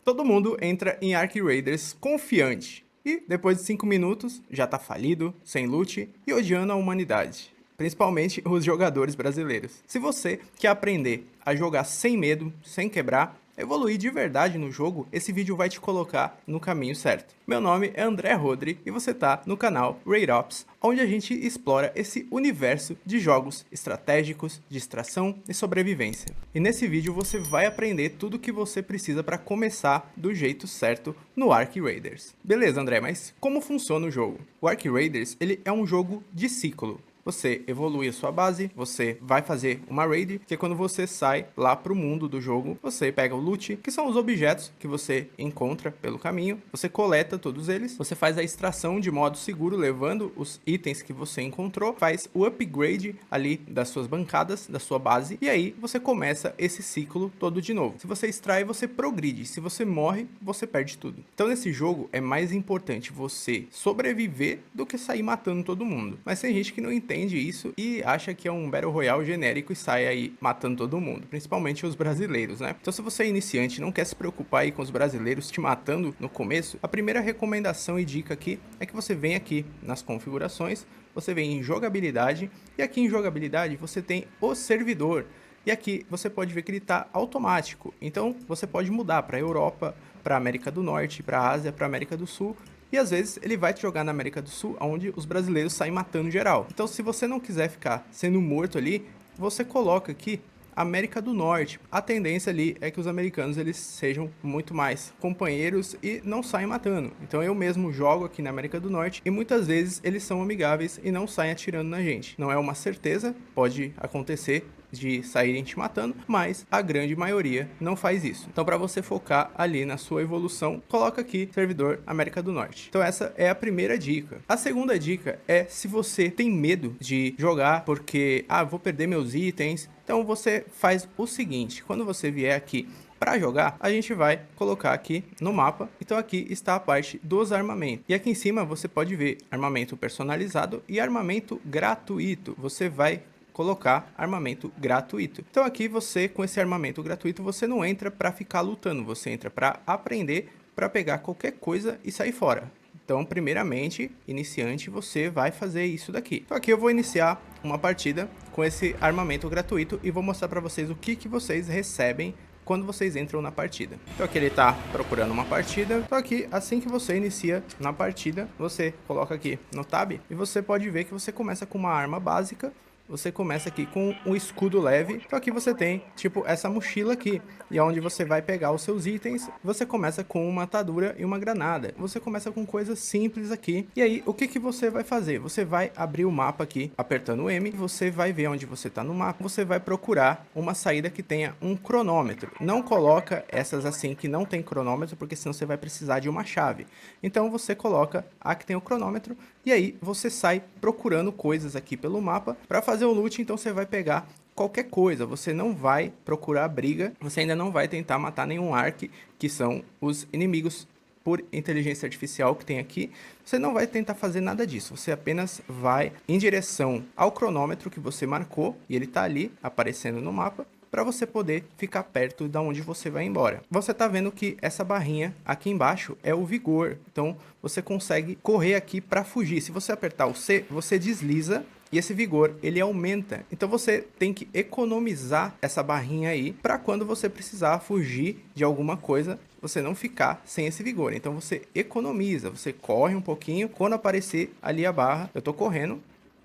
Todo mundo entra em Ark Raiders confiante e, depois de 5 minutos, já tá falido, sem loot e odiando a humanidade. Principalmente os jogadores brasileiros. Se você quer aprender a jogar sem medo, sem quebrar, evoluir de verdade no jogo, esse vídeo vai te colocar no caminho certo. Meu nome é André Rodri e você tá no canal Raid Ops, onde a gente explora esse universo de jogos estratégicos, de extração e sobrevivência. E nesse vídeo você vai aprender tudo o que você precisa para começar do jeito certo no Ark Raiders. Beleza, André, mas como funciona o jogo? O Ark Raiders, ele é um jogo de ciclo. Você evolui a sua base, você vai fazer uma raid, que é quando você sai lá pro mundo do jogo, você pega o loot, que são os objetos que você encontra pelo caminho, você coleta todos eles, você faz a extração de modo seguro, levando os itens que você encontrou, faz o upgrade ali das suas bancadas, da sua base, e aí você começa esse ciclo todo de novo. Se você extrai, você progride, se você morre, você perde tudo. Então nesse jogo é mais importante você sobreviver do que sair matando todo mundo. Mas tem gente que não entende isso e acha que é um Battle Royale genérico e sai aí matando todo mundo, principalmente os brasileiros, né? Então se você é iniciante e não quer se preocupar aí com os brasileiros te matando no começo, a primeira recomendação e dica aqui é que você vem aqui nas configurações, você vem em jogabilidade e aqui em jogabilidade você tem o servidor. E aqui você pode ver que ele está automático, então você pode mudar para a Europa, para a América do Norte, para a Ásia, para a América do Sul. E às vezes ele vai te jogar na América do Sul, onde os brasileiros saem matando geral. Então se você não quiser ficar sendo morto ali, você coloca aqui América do Norte. A tendência ali é que os americanos eles sejam muito mais companheiros e não saem matando. Então eu mesmo jogo aqui na América do Norte e muitas vezes eles são amigáveis e não saem atirando na gente. Não é uma certeza, pode acontecer de saírem te matando, mas a grande maioria não faz isso. Então para você focar ali na sua evolução, coloca aqui servidor América do Norte. Então essa é a primeira dica. A segunda dica é se você tem medo de jogar porque, vou perder meus itens, então você faz o seguinte, quando você vier aqui para jogar, a gente vai colocar aqui no mapa, então aqui está a parte dos armamentos. E aqui em cima você pode ver armamento personalizado e armamento gratuito. Você vai colocar armamento gratuito. Então aqui você, com esse armamento gratuito, você não entra para ficar lutando, você entra para aprender, para pegar qualquer coisa e sair fora. Então, primeiramente, iniciante, você vai fazer isso daqui. Então aqui eu vou iniciar uma partida com esse armamento gratuito e vou mostrar para vocês o que vocês recebem quando vocês entram na partida. Então aqui ele está procurando uma partida. Então aqui, assim que você inicia na partida, você coloca aqui no tab e você pode ver que você começa com uma arma básica. Você começa aqui com um escudo leve. Então aqui você tem, tipo, essa mochila aqui. E é onde você vai pegar os seus itens. Você começa com uma atadura e uma granada. Você começa com coisas simples aqui. E aí, o que você vai fazer? Você vai abrir o mapa aqui, apertando o M. Você vai ver onde você está no mapa. Você vai procurar uma saída que tenha um cronômetro. Não coloca essas assim que não tem cronômetro, porque senão você vai precisar de uma chave. Então você coloca a que tem o cronômetro. E aí você sai procurando coisas aqui pelo mapa para fazer o loot. Então você vai pegar qualquer coisa, você não vai procurar briga, você ainda não vai tentar matar nenhum Ark, que são os inimigos por inteligência artificial que tem aqui. Você não vai tentar fazer nada disso, você apenas vai em direção ao cronômetro que você marcou, e ele está ali aparecendo no mapa, para você poder ficar perto da onde você vai embora. Você tá vendo que essa barrinha aqui embaixo é o vigor, então você consegue correr aqui para fugir. Se você apertar o C, você desliza e esse vigor ele aumenta. Então você tem que economizar essa barrinha aí para quando você precisar fugir de alguma coisa, você não ficar sem esse vigor. Então você economiza, você corre um pouquinho, quando aparecer ali a barra, eu tô correndo,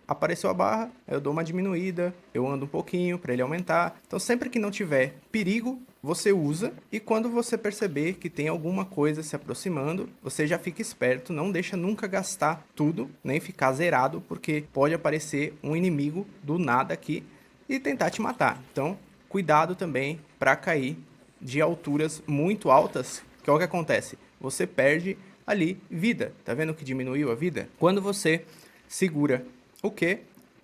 apareceu a barra, eu dou uma diminuída, eu ando um pouquinho para ele aumentar. Então sempre que não tiver perigo, você usa, e quando você perceber que tem alguma coisa se aproximando, você já fica esperto, não deixa nunca gastar tudo, nem ficar zerado, porque pode aparecer um inimigo do nada aqui e tentar te matar. Então cuidado também para cair de alturas muito altas, que é o que acontece, você perde ali vida. Tá vendo que diminuiu a vida? Quando você segura o que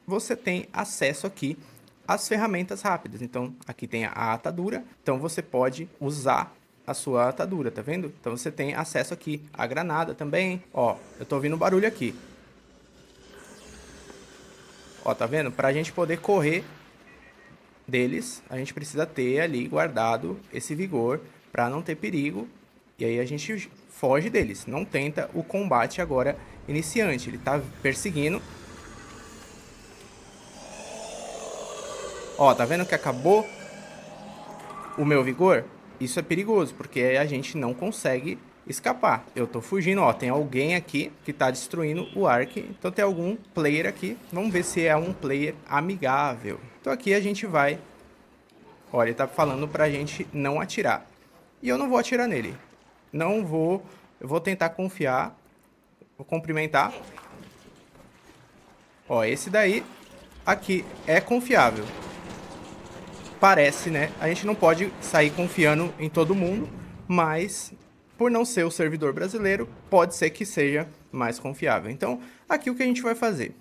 você tem acesso aqui às ferramentas rápidas. Então aqui tem a atadura, então você pode usar a sua atadura, tá vendo? Então você tem acesso aqui à granada também. Ó, eu tô ouvindo barulho aqui. Ó, tá vendo? Pra gente poder correr deles, a gente precisa ter ali guardado esse vigor para não ter perigo E aí a gente foge deles, não tenta o combate agora iniciante. Ele tá perseguindo. Ó, tá vendo que acabou o meu vigor? Isso é perigoso, porque aí a gente não consegue escapar. Eu tô fugindo, ó, tem alguém aqui que tá destruindo o Ark. Então tem algum player aqui. Vamos ver se é um player amigável. Então aqui a gente vai... Olha, ele tá falando pra gente não atirar. E eu não vou atirar nele. Não vou... Eu vou tentar confiar. Vou cumprimentar. Ó, esse daí aqui é confiável. Parece, né? A gente não pode sair confiando em todo mundo, mas por não ser o servidor brasileiro, pode ser que seja mais confiável. Então, aqui o que a gente vai fazer?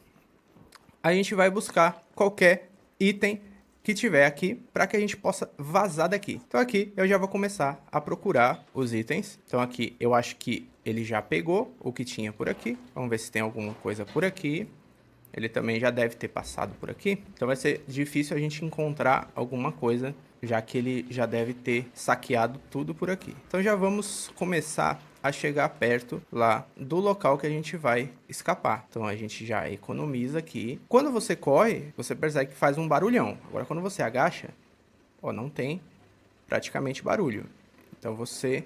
A gente vai buscar qualquer item que tiver aqui para que a gente possa vazar daqui. Então aqui eu já vou começar a procurar os itens. Então aqui eu acho que ele já pegou o que tinha por aqui. Vamos ver se tem alguma coisa por aqui. Ele também já deve ter passado por aqui. Então vai ser difícil a gente encontrar alguma coisa, já que ele já deve ter saqueado tudo por aqui. Então já vamos começar a chegar perto lá do local que a gente vai escapar. Então a gente já economiza aqui. Quando você corre, você percebe que faz um barulhão. Agora quando você agacha, ó, não tem praticamente barulho. Então você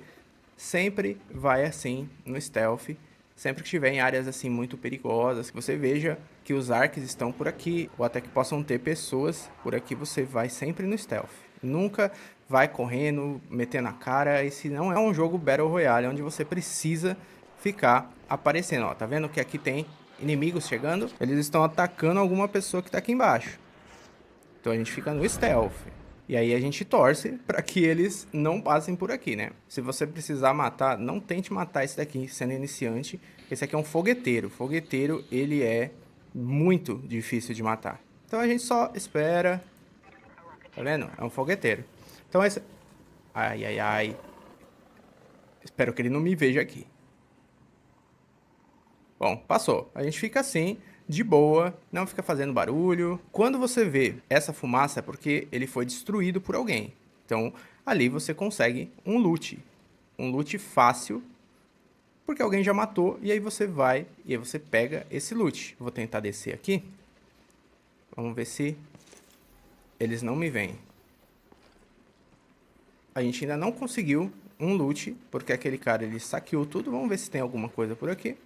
sempre vai assim no stealth. Sempre que estiver em áreas assim muito perigosas, que você veja que os arcs estão por aqui, ou até que possam ter pessoas por aqui, você vai sempre no stealth. Nunca vai correndo, metendo a cara. Esse não é um jogo Battle Royale, onde você precisa ficar aparecendo. Ó, tá vendo que aqui tem inimigos chegando? Eles estão atacando alguma pessoa que tá aqui embaixo. Então a gente fica no stealth. E aí a gente torce para que eles não passem por aqui, né? Se você precisar matar, não tente matar esse daqui sendo iniciante. Esse aqui é um fogueteiro. Fogueteiro, ele é muito difícil de matar. Então a gente só espera. Tá vendo? É um fogueteiro. Então esse... Ai, ai, ai. Espero que ele não me veja aqui. Bom, passou. A gente fica assim, de boa, não fica fazendo barulho. Quando você vê essa fumaça é porque ele foi destruído por alguém. Então, ali você consegue um loot. Um loot fácil, porque alguém já matou. E aí você vai e aí você pega esse loot. Vou tentar descer aqui. Vamos ver se eles não me veem. A gente ainda não conseguiu um loot, porque aquele cara ele saqueou tudo. Vamos ver se tem alguma coisa por aqui.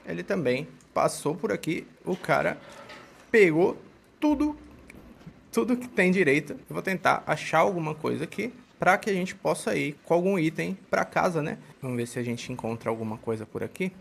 Ele também passou por aqui. O cara pegou tudo que tem direito. Eu vou tentar achar alguma coisa aqui para que a gente possa ir com algum item para casa, né? Vamos ver se a gente encontra alguma coisa por aqui.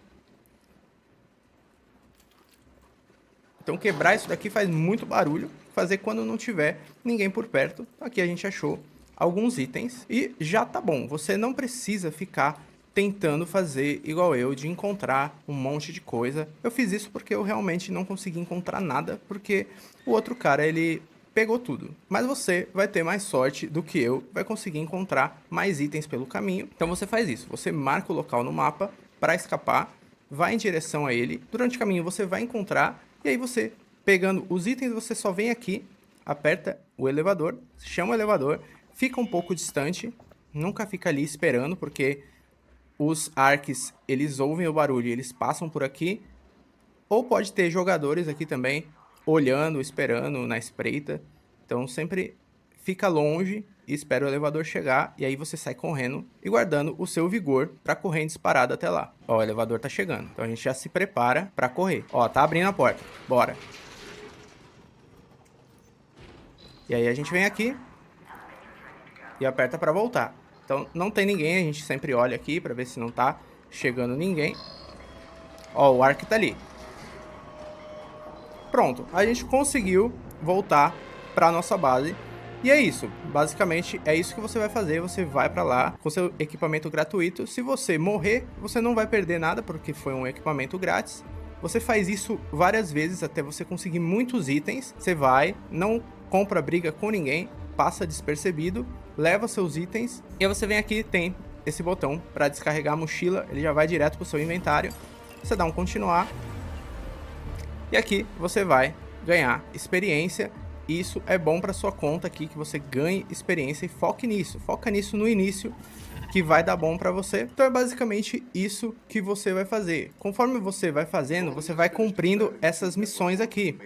Então quebrar isso daqui faz muito barulho. Fazer quando não tiver ninguém por perto. Aqui a gente achou alguns itens e já tá bom. Você não precisa ficar tentando fazer igual eu, de encontrar um monte de coisa. Eu fiz isso porque eu realmente não consegui encontrar nada, porque o outro cara, ele pegou tudo. Mas você vai ter mais sorte do que eu, vai conseguir encontrar mais itens pelo caminho. Então você faz isso, você marca o local no mapa para escapar, vai em direção a ele, durante o caminho você vai encontrar, e aí você, pegando os itens, você só vem aqui, aperta o elevador, chama o elevador, fica um pouco distante, nunca fica ali esperando, porque os arcs, eles ouvem o barulho e eles passam por aqui. Ou pode ter jogadores aqui também, olhando, esperando na espreita. Então sempre fica longe e espera o elevador chegar. E aí você sai correndo e guardando o seu vigor para correr em disparado até lá. Ó, o elevador tá chegando. Então a gente já se prepara para correr. Ó, tá abrindo a porta. Bora. E aí a gente vem aqui e aperta para voltar. Então, não tem ninguém, a gente sempre olha aqui pra ver se não tá chegando ninguém. Ó, o Ark tá ali. Pronto, a gente conseguiu voltar pra nossa base. E é isso, basicamente é isso que você vai fazer. Você vai pra lá com seu equipamento gratuito. Se você morrer, você não vai perder nada, porque foi um equipamento grátis. Você faz isso várias vezes até você conseguir muitos itens. Você vai, não compra briga com ninguém, passa despercebido, leva seus itens e aí você vem aqui, tem esse botão para descarregar a mochila, ele já vai direto para o seu inventário. Você dá um continuar e aqui você vai ganhar experiência isso é bom para sua conta aqui, que você ganhe experiência e foque nisso. Foca nisso no início, que vai dar bom para você. Então é basicamente isso que você vai fazer. Conforme você vai fazendo, você vai cumprindo essas missões aqui.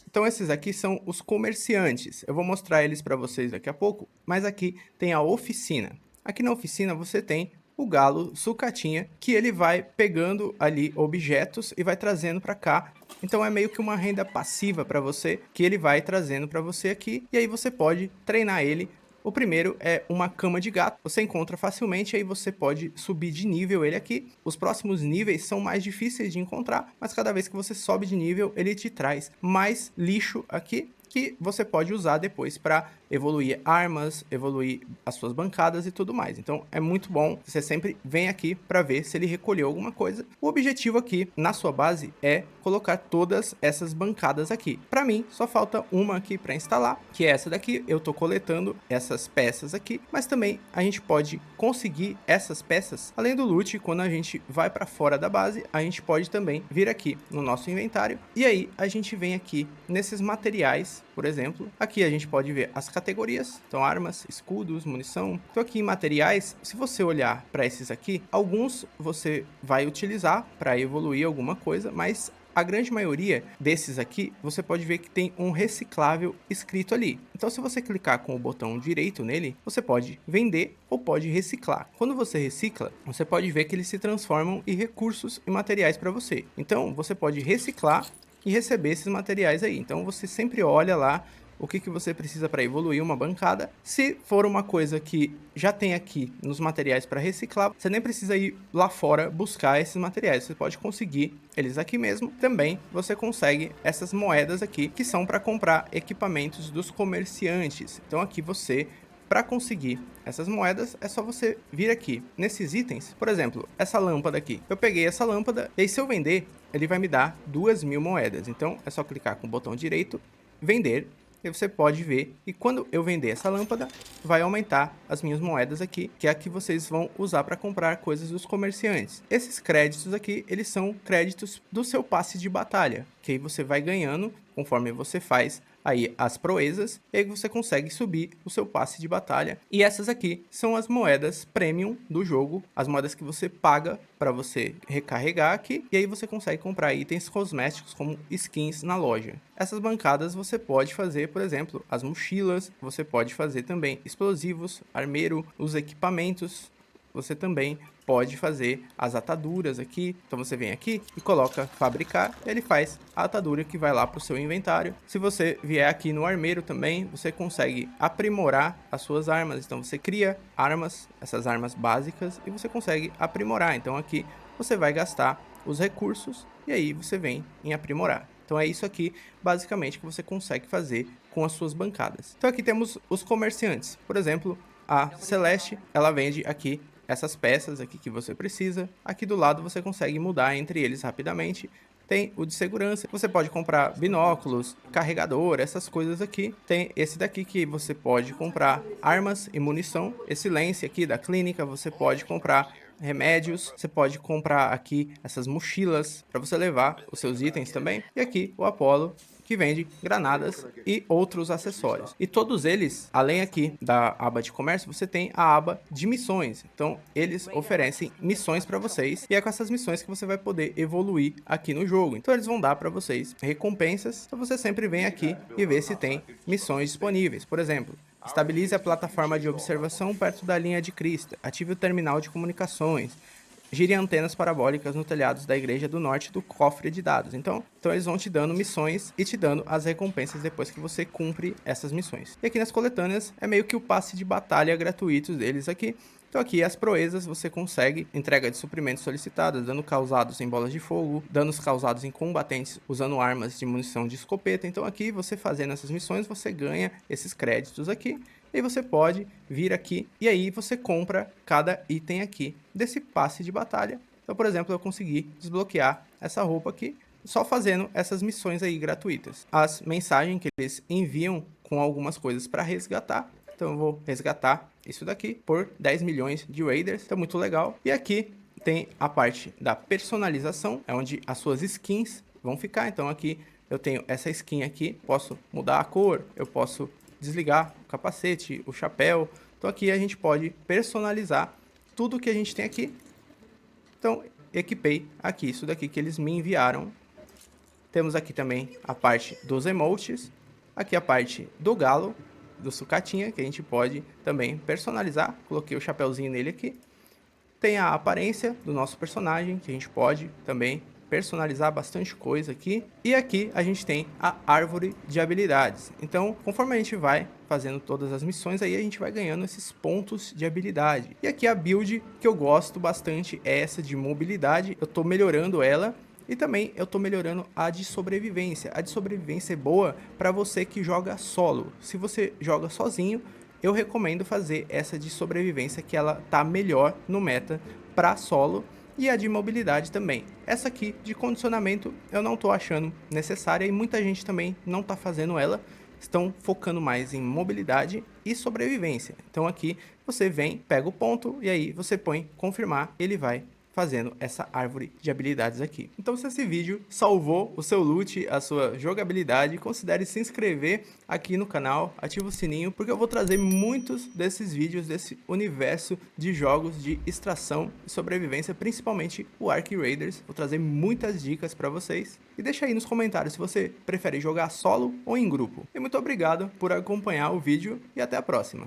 Então esses aqui são os comerciantes. Eu vou mostrar eles para vocês daqui a pouco, mas aqui tem a oficina. Aqui na oficina você tem o galo sucatinha, que ele vai pegando ali objetos e vai trazendo para cá. Então é meio que uma renda passiva para você, que ele vai trazendo para você aqui, e aí você pode treinar ele. O primeiro é uma cama de gato, você encontra facilmente, aí você pode subir de nível ele aqui. Os próximos níveis são mais difíceis de encontrar, mas cada vez que você sobe de nível, ele te traz mais lixo aqui, que você pode usar depois para evoluir armas, evoluir as suas bancadas e tudo mais. Então é muito bom, você sempre vem aqui para ver se ele recolheu alguma coisa. O objetivo aqui na sua base é colocar todas essas bancadas aqui. Para mim só falta uma aqui para instalar, que é essa daqui. Eu tô coletando essas peças aqui, mas também a gente pode conseguir essas peças além do loot. Quando a gente vai para fora da base, a gente pode também vir aqui no nosso inventário, e aí a gente vem aqui nesses materiais. Por exemplo, aqui a gente pode ver as categorias, então armas, escudos, munição. Então aqui em materiais, se você olhar para esses aqui, alguns você vai utilizar para evoluir alguma coisa, mas a grande maioria desses aqui, você pode ver que tem um reciclável escrito ali. Então se você clicar com o botão direito nele, você pode vender ou pode reciclar. Quando você recicla, você pode ver que eles se transformam em recursos e materiais para você. Então você pode reciclar e receber esses materiais aí. Então você sempre olha lá o que você precisa para evoluir uma bancada. Se for uma coisa que já tem aqui nos materiais para reciclar, você nem precisa ir lá fora buscar esses materiais, você pode conseguir eles aqui mesmo. Também você consegue essas moedas aqui, que são para comprar equipamentos dos comerciantes. Então aqui você, para conseguir essas moedas, é só você vir aqui nesses itens. Por exemplo, essa lâmpada aqui. Eu peguei essa lâmpada, e aí se eu vender, ele vai me dar 2.000 moedas. Então é só clicar com o botão direito, vender, e você pode ver. E quando eu vender essa lâmpada, vai aumentar as minhas moedas aqui, que é a que vocês vão usar para comprar coisas dos comerciantes. Esses créditos aqui, eles são créditos do seu passe de batalha, que aí você vai ganhando conforme você faz aí as proezas, e aí você consegue subir o seu passe de batalha. E essas aqui são as moedas premium do jogo, as moedas que você paga para você recarregar aqui, e aí você consegue comprar itens cosméticos como skins na loja. Essas bancadas você pode fazer, por exemplo, as mochilas, você pode fazer também explosivos, armeiro, os equipamentos. Você também pode fazer as ataduras aqui. Então você vem aqui e coloca fabricar, ele faz a atadura que vai lá para o seu inventário. Se você vier aqui no armeiro também, você consegue aprimorar as suas armas. Então você cria armas, essas armas básicas, e você consegue aprimorar. Então aqui você vai gastar os recursos e aí você vem em aprimorar. Então é isso aqui basicamente que você consegue fazer com as suas bancadas. Então aqui temos os comerciantes. Por exemplo, a Celeste, ela vende aqui essas peças aqui que você precisa. Aqui do lado você consegue mudar entre eles rapidamente. Tem o de segurança, você pode comprar binóculos, carregador, essas coisas aqui. Tem esse daqui que você pode comprar armas e munição. Esse lance aqui da clínica, você pode comprar remédios. Você pode comprar aqui essas mochilas para você levar os seus itens também. E aqui o Apollo, que vende granadas e outros acessórios. E todos eles, além aqui da aba de comércio, você tem a aba de missões. Então, eles oferecem missões para vocês, e é com essas missões que você vai poder evoluir aqui no jogo. Então, eles vão dar para vocês recompensas. Então, você sempre vem aqui e vê se tem missões disponíveis. Por exemplo, estabilize a plataforma de observação perto da linha de crista. Ative o terminal de comunicações. Gire antenas parabólicas no telhados da igreja do norte do cofre de dados. Então eles vão te dando missões e te dando as recompensas depois que você cumpre essas missões. E aqui nas coletâneas é meio que o passe de batalha gratuito deles aqui. Então aqui as proezas você consegue entrega de suprimentos solicitadas, dano causados em bolas de fogo, danos causados em combatentes usando armas de munição de escopeta. Então aqui você fazendo essas missões, você ganha esses créditos aqui. E você pode vir aqui e aí você compra cada item aqui desse passe de batalha. Então, por exemplo, eu consegui desbloquear essa roupa aqui só fazendo essas missões aí gratuitas. As mensagens que eles enviam com algumas coisas para resgatar. Então eu vou resgatar isso daqui por 10 milhões de Raiders. Então muito legal. E aqui tem a parte da personalização, é onde as suas skins vão ficar. Então aqui eu tenho essa skin aqui, posso mudar a cor, eu posso desligar o capacete, o chapéu. Então aqui a gente pode personalizar tudo que a gente tem aqui. Então equipei aqui isso daqui que eles me enviaram. Temos aqui também a parte dos emotes, aqui a parte do galo, do sucatinha, que a gente pode também personalizar. Coloquei o chapéuzinho nele aqui. Tem a aparência do nosso personagem, que a gente pode também personalizar bastante coisa aqui. E aqui a gente tem a árvore de habilidades. Então, conforme a gente vai fazendo todas as missões, aí a gente vai ganhando esses pontos de habilidade. E aqui a build que eu gosto bastante é essa de mobilidade. Eu tô melhorando ela. E também eu tô melhorando a de sobrevivência. A de sobrevivência é boa para você que joga solo. Se você joga sozinho, eu recomendo fazer essa de sobrevivência, que ela tá melhor no meta para solo, e a de mobilidade também. Essa aqui de condicionamento eu não tô achando necessária e muita gente também não tá fazendo ela. Estão focando mais em mobilidade e sobrevivência. Então aqui você vem, pega o ponto e aí você põe confirmar, ele vai fazendo essa árvore de habilidades aqui. Então se esse vídeo salvou o seu loot, a sua jogabilidade, considere se inscrever aqui no canal, ativa o sininho, porque eu vou trazer muitos desses vídeos desse universo de jogos de extração e sobrevivência, principalmente o Ark Raiders. Vou trazer muitas dicas para vocês. E deixa aí nos comentários se você prefere jogar solo ou em grupo. E muito obrigado por acompanhar o vídeo e até a próxima.